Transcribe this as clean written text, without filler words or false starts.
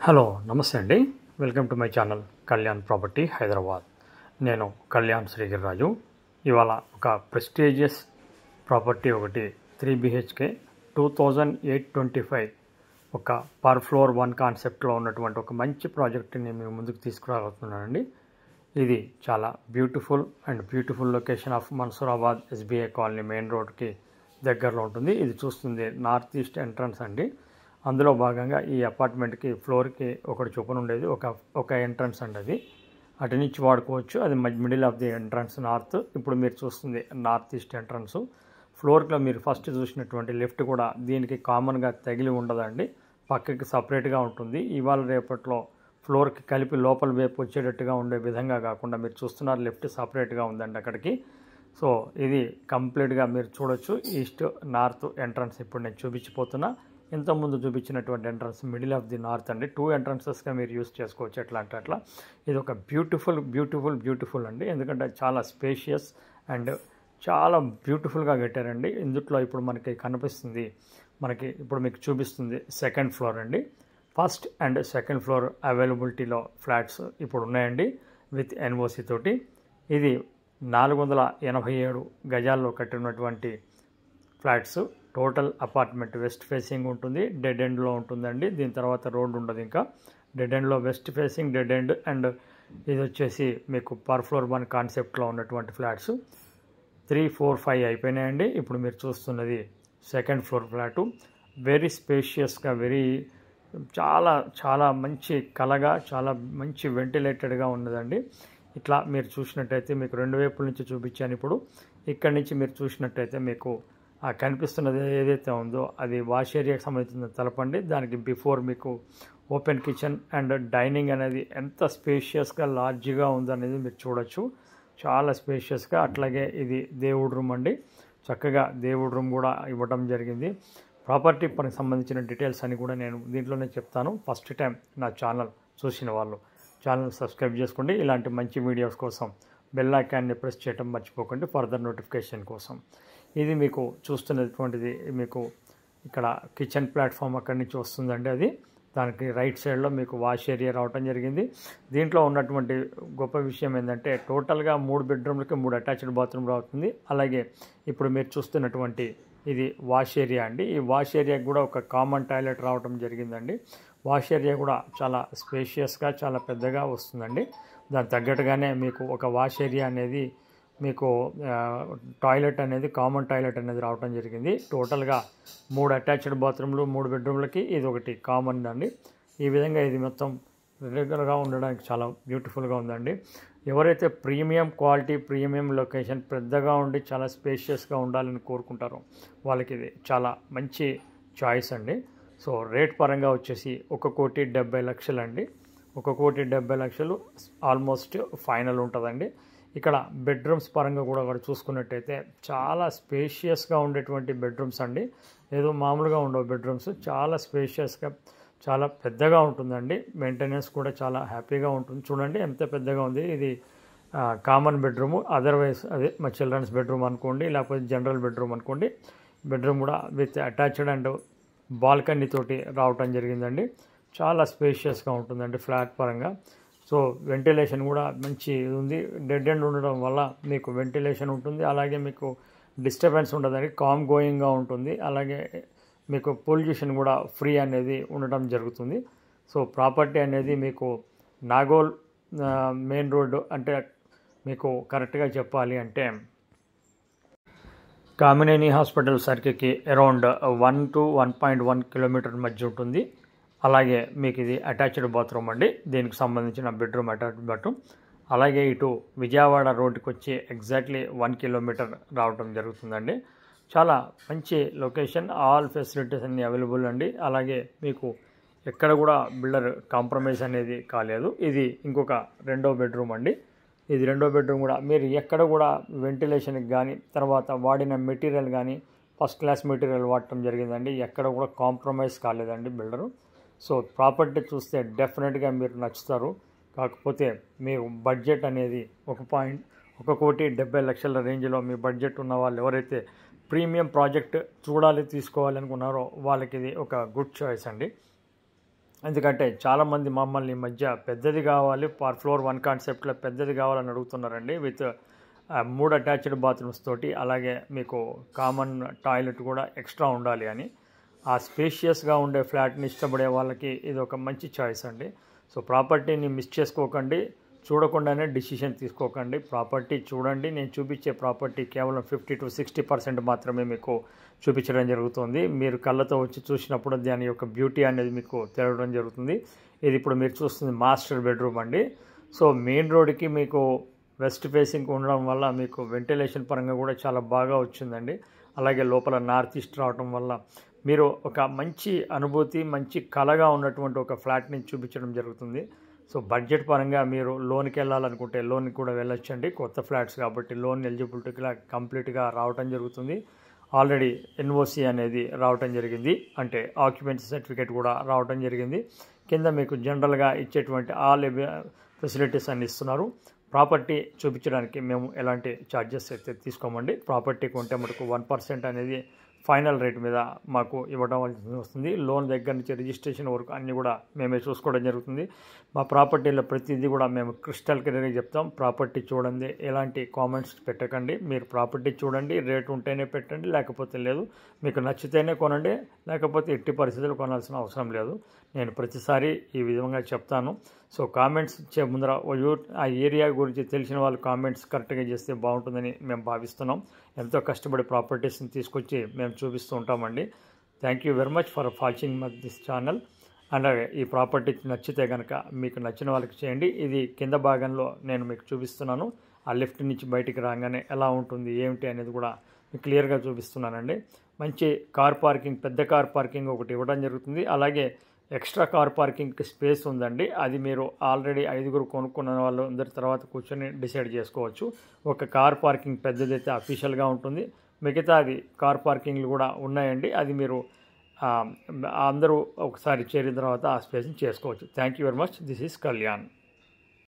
Hello నమస్తే అండి. Welcome to my channel Kalyan property Hyderabad. నేను కళ్యాణ్ శ్రీగిరిరాజు. ఇవాళ ఒక ప్రెస్టీజియస్ ప్రాపర్టీ ఒకటి 3 BHK 2825 ఒక పర్ ఫ్లోర్ 1 కాన్సెప్ట్లో ఉన్నటువంటి ఒక మంచి ప్రాజెక్ట్ని మేము ముందుకు తీసుకురాబోతున్నానండి. ఇది చాలా beautiful location of Mansoorabad SBI colony main రోడ్కి దగ్గరలో ఉంటుంది. ఇది చూస్తుంది నార్త్ ఈస్ట్ ఎంట్రన్స్ అండి. అందులో భాగంగా ఈ అపార్ట్మెంట్కి ఫ్లోర్కి ఒకటి చొప్పున ఉండేది ఒక ఎంట్రన్స్ అండి. అది అటు నుంచి వాడుకోవచ్చు. అది middle of the entrance north. ఇప్పుడు మీరు చూస్తుంది నార్త్ ఈస్ట్ ఎంట్రన్స్. ఫ్లోర్లో మీరు ఫస్ట్ చూసినటువంటి లిఫ్ట్ కూడా దీనికి కామన్గా తగిలి ఉండదండి, పక్కకి సపరేట్గా ఉంటుంది. ఇవాళ రేపట్లో ఫ్లోర్కి కలిపి లోపల వైపు వచ్చేటట్టుగా ఉండే విధంగా కాకుండా మీరు చూస్తున్నారు లిఫ్ట్ సపరేట్గా ఉందండి అక్కడికి. సో ఇది కంప్లీట్గా మీరు చూడొచ్చు. ఈస్ట్ నార్త్ ఎంట్రన్స్ ఇప్పుడు నేను చూపించిపోతున్నా. ఇంతకుముందు చూపించినటువంటి entrance middle of the north అండి. 2 ఎంట్రన్సెస్గా మీరు యూస్ చేసుకోవచ్చు. ఎట్లా అంటే అట్లా ఇది ఒక బ్యూటిఫుల్ అండి. ఎందుకంటే చాలా స్పేషియస్ అండ్ చాలా బ్యూటిఫుల్గా కట్టారండి. ఇందులో ఇప్పుడు మనకి కనిపిస్తుంది, ఇప్పుడు మీకు చూపిస్తుంది సెకండ్ ఫ్లోర్ అండి. ఫస్ట్ అండ్ సెకండ్ ఫ్లోర్ అవైలబిలిటీలో ఫ్లాట్స్ ఇప్పుడు ఉన్నాయండి విత్ NOC తోటి. ఇది 487 గజాల్లో కట్టినటువంటి flats. Total apartment west facing ఉంటుంది, డెడ్ ఎండ్లో ఉంటుందండి. దీని తర్వాత రోడ్డు ఉండదు. ఇంకా డెడ్ ఎండ్లో west facing dead end. And ఇది వచ్చేసి మీకు పర్ ఫ్లోర్ 1 కాన్సెప్ట్లో ఉన్నటువంటి ఫ్లాట్స్ 3, 4, 5 అయిపోయినాయండి. ఇప్పుడు మీరు చూస్తున్నది సెకండ్ ఫ్లోర్ ఫ్లాటు. వెరీ స్పేషియస్గా చాలా మంచి కలగా చాలా మంచి వెంటిలేటెడ్గా ఉన్నదండి. ఇట్లా మీరు చూసినట్టయితే మీకు 2 వైపుల నుంచి చూపించాను. ఇప్పుడు ఇక్కడి నుంచి మీరు చూసినట్టయితే మీకు ఆ కనిపిస్తున్నది ఏదైతే ఉందో అది వాష్ ఏరియాకి సంబంధించిన తలపండి. దానికి బిఫోర్ మీకు ఓపెన్ కిచెన్ అండ్ డైనింగ్ అనేది ఎంత స్పేషియస్గా లార్జ్గా ఉందనేది మీరు చూడొచ్చు. చాలా స్పేషియస్గా. అట్లాగే ఇది దేవుడు రూమ్ అండి. చక్కగా దేవుడు రూమ్ కూడా ఇవ్వడం జరిగింది. ప్రాపర్టీ పనికి సంబంధించిన డీటెయిల్స్ అని కూడా నేను దీంట్లోనే చెప్తాను. ఫస్ట్ టైం నా ఛానల్ చూసిన వాళ్ళు ఛానల్ సబ్స్క్రైబ్ చేసుకోండి. ఇలాంటి మంచి వీడియోస్ కోసం బెల్ ఐకాన్ని ప్రెస్ చేయడం మర్చిపోకండి ఫర్దర్ నోటిఫికేషన్ కోసం. ఇది మీకు చూస్తున్నటువంటిది మీకు ఇక్కడ కిచెన్ ప్లాట్ఫామ్ అక్కడి నుంచి వస్తుందండి. అది దానికి రైట్ సైడ్లో మీకు వాష్ ఏరియా రావడం జరిగింది. దీంట్లో ఉన్నటువంటి గొప్ప విషయం ఏంటంటే టోటల్గా 3 బెడ్రూమ్లకి 3 అటాచ్డ్ బాత్రూమ్ రావుతుంది. అలాగే ఇప్పుడు మీరు చూస్తున్నటువంటి ఇది వాష్ ఏరియా అండి. ఈ వాష్ ఏరియాకి కూడా ఒక కామన్ టాయిలెట్ రావడం జరిగిందండి. వాష్ ఏరియా కూడా చాలా స్పేషియస్గా చాలా పెద్దగా వస్తుందండి. దానికి తగ్గట్టుగానే మీకు ఒక వాష్ ఏరియా అనేది మీకు టాయిలెట్ అనేది కామన్ టాయిలెట్ అనేది రావడం జరిగింది. టోటల్గా 3 అటాచ్డ్ బాత్రూమ్లు 3 బెడ్రూమ్లకి ఇది ఒకటి కామన్ అండి. ఈ విధంగా ఇది మొత్తం రెగ్యులర్గా ఉండడానికి చాలా బ్యూటిఫుల్గా ఉందండి. ఎవరైతే ప్రీమియం క్వాలిటీ ప్రీమియం లొకేషన్ పెద్దగా ఉండి చాలా స్పేషియస్గా ఉండాలని కోరుకుంటారో వాళ్ళకి ఇది చాలా మంచి చాయిస్ అండి. సో రేట్ పరంగా వచ్చేసి 1,70,00,000 అండి. 1,70,00,000 ఆల్మోస్ట్ ఫైనల్ ఉంటుందండి. ఇక్కడ బెడ్రూమ్స్ పరంగా కూడా చూసుకున్నట్టయితే చాలా స్పేషియస్గా ఉండేటువంటి బెడ్రూమ్స్ అండి. ఏదో మామూలుగా ఉండవు బెడ్రూమ్స్. చాలా స్పేషియస్గా చాలా పెద్దగా ఉంటుందండి. మెయింటెనెన్స్ కూడా చాలా హ్యాపీగా ఉంటుంది. చూడండి ఎంత పెద్దగా ఉంది. ఇది కామన్ బెడ్రూము. అదర్వైజ్ అదే మా చిల్డ్రన్స్ బెడ్రూమ్ అనుకోండి, లేకపోతే జనరల్ బెడ్రూమ్ అనుకోండి. బెడ్రూమ్ కూడా విత్ అటాచ్డ్ అండ్ బాల్కనీ తోటి రావటం జరిగిందండి. చాలా స్పేషియస్గా ఉంటుందండి ఫ్లాట్ పరంగా. సో వెంటిలేషన్ కూడా మంచి ఉంది. డెడ్ ఎండ్ ఉండడం వల్ల మీకు వెంటిలేషన్ ఉంటుంది. అలాగే మీకు డిస్టర్బెన్స్ ఉండదండి, కామ్ గోయింగ్గా ఉంటుంది. అలాగే మీకు పొల్యూషన్ కూడా ఫ్రీ అనేది ఉండడం జరుగుతుంది. సో ప్రాపర్టీ అనేది మీకు నాగోల్ మెయిన్ రోడ్డు అంటే మీకు కరెక్ట్గా చెప్పాలి అంటే కామినేని హాస్పిటల్ సర్కిల్కి అరౌండ్ 1 to 1.1 కిలోమీటర్ మధ్య ఉంటుంది. అలాగే మీకు ఇది అటాచ్డ్ బాత్రూమ్ అండి. దీనికి సంబంధించిన బెడ్రూమ్ అటాచ్డ్ బాత్రూమ్. అలాగే ఇటు విజయవాడ రోడ్డుకి వచ్చి ఎగ్జాక్ట్లీ 1 కిలోమీటర్ రావడం జరుగుతుందండి. చాలా మంచి లొకేషన్. ఆల్ ఫెసిలిటీస్ అన్నీ అవైలబుల్ అండి. అలాగే మీకు ఎక్కడ కూడా బిల్డర్ కాంప్రమైజ్ అనేది కాలేదు. ఇది ఇంకొక 2వ బెడ్రూమ్ అండి. ఇది 2వ బెడ్రూమ్ కూడా మీరు ఎక్కడ కూడా వెంటిలేషన్కి కానీ తర్వాత వాడిన మెటీరియల్ కానీ ఫస్ట్ క్లాస్ మెటీరియల్ వాడటం జరిగిందండి. ఎక్కడ కూడా కాంప్రమైజ్ కాలేదండి బిల్డరు. సో ప్రాపర్టీ చూస్తే డెఫినెట్గా మీరు నచ్చుతారు. కాకపోతే మీ బడ్జెట్ అనేది 1,70,00,000 రేంజ్లో మీ బడ్జెట్ ఉన్న వాళ్ళు ఎవరైతే ప్రీమియం ప్రాజెక్ట్ తీసుకోవాలి అనుకున్నారో వాళ్ళకి ఇది ఒక గుడ్ చాయిస్ అండి. ఎందుకంటే చాలామంది మమ్మల్ని ఈ మధ్య పెద్దది కావాలి పర్ ఫ్లోర్ 1 కాన్సెప్ట్లో పెద్దది కావాలని అడుగుతున్నారండి. విత్ 3 అటాచ్డ్ బాత్రూమ్స్ తోటి, అలాగే మీకు కామన్ టాయిలెట్ కూడా ఎక్స్ట్రా ఉండాలి అని. ఆ స్పేషియస్గా ఉండే ఫ్లాట్ని ఇష్టపడే వాళ్ళకి ఇది ఒక మంచి చాయిస్ అండి. సో ప్రాపర్టీని మిస్ చేసుకోకండి, చూడకుండానే డిసిషన్ తీసుకోకండి. ప్రాపర్టీ చూడండి. నేను చూపించే ప్రాపర్టీ కేవలం 50 to 60% మాత్రమే మీకు చూపించడం జరుగుతుంది. మీరు కళ్ళతో వచ్చి చూసినప్పుడు దాని యొక్క బ్యూటీ అనేది మీకు తెలియడం జరుగుతుంది. ఇది ఇప్పుడు మీరు చూస్తుంది మాస్టర్ బెడ్రూమ్ అండి. సో మెయిన్ రోడ్కి మీకు వెస్ట్ ఫేసింగ్ ఉండడం వల్ల మీకు వెంటిలేషన్ పరంగా కూడా చాలా బాగా వచ్చిందండి. అలాగే లోపల నార్త్ ఈస్ట్ రావడం వల్ల మీరు ఒక మంచి అనుభూతి, మంచి కళగా ఉన్నటువంటి ఒక ఫ్లాట్ని చూపించడం జరుగుతుంది. సో బడ్జెట్ పరంగా మీరు లోన్కి వెళ్ళాలనుకుంటే లోన్కి కూడా వెళ్ళొచ్చండి. కొత్త ఫ్లాట్స్ కాబట్టి లోన్ ఎలిజిబిలిటీగా కంప్లీట్గా రావటం జరుగుతుంది. ఆల్రెడీ ఎన్ఓసి అనేది రావటం జరిగింది, అంటే ఆక్యుపెన్సీ సర్టిఫికేట్ కూడా రావటం జరిగింది. కింద మీకు జనరల్గా ఇచ్చేటువంటి ఆల్ ఫెసిలిటీస్ అన్ని ఇస్తున్నారు. ప్రాపర్టీ చూపించడానికి మేము ఎలాంటి ఛార్జెస్ అయితే తీసుకోమండి. ప్రాపర్టీ కొంటే మటుకు 1% అనేది ఫైనల్ రేట్ మీద మాకు ఇవ్వడం వస్తుంది. లోన్ దగ్గర నుంచి రిజిస్ట్రేషన్ వరకు అన్నీ కూడా మేమే చూసుకోవడం జరుగుతుంది. మా ప్రాపర్టీలో ప్రతిదీ కూడా మేము క్రిస్టల్ క్లియర్గా చెప్తాం. ప్రాపర్టీ చూడండి, ఎలాంటి కామెంట్స్ పెట్టకండి. మీరు ప్రాపర్టీ చూడండి, రేట్ ఉంటేనే పెట్టండి, లేకపోతే లేదు. మీకు నచ్చితేనే కొనండి, లేకపోతే ఎట్టి పరిస్థితులు కొనాల్సిన అవసరం లేదు. నేను ప్రతిసారి ఈ విధంగా చెప్తాను. సో కామెంట్స్ ఇచ్చే ముందర ఆ ఏరియా గురించి తెలిసిన వాళ్ళు కామెంట్స్ కరెక్ట్గా చేస్తే బాగుంటుందని మేము భావిస్తున్నాం. ఎంతో కష్టపడి ప్రాపర్టీస్ని తీసుకొచ్చి మేము చూపిస్తూ ఉంటామండి. Thank you very much for watching this channel. అలాగే ఈ ప్రాపర్టీ నచ్చితే కనుక మీకు నచ్చిన వాళ్ళకి చేయండి. ఇది కింద భాగంలో నేను మీకు చూపిస్తున్నాను. ఆ లిఫ్ట్ నుంచి బయటికి రాగానే ఎలా ఉంటుంది ఏమిటి అనేది కూడా మీకు క్లియర్గా చూపిస్తున్నానండి. మంచి కార్ పార్కింగ్, పెద్ద కార్ పార్కింగ్ ఒకటి ఇవ్వడం జరుగుతుంది. అలాగే ఎక్స్ట్రా కార్ పార్కింగ్కి స్పేస్ ఉందండి. అది మీరు ఆల్రెడీ 5గురు కొనుక్కున్న వాళ్ళు అందరి తర్వాత కూర్చొని డిసైడ్ చేసుకోవచ్చు. ఒక కార్ పార్కింగ్ పెద్దదైతే అఫీషియల్గా ఉంటుంది, మిగతాది కార్ పార్కింగ్లు కూడా ఉన్నాయండి. అది మీరు అందరూ ఒకసారి చేరిన తర్వాత ఆ స్పేస్ని చేసుకోవచ్చు. Thank you very much. This is Kalyan.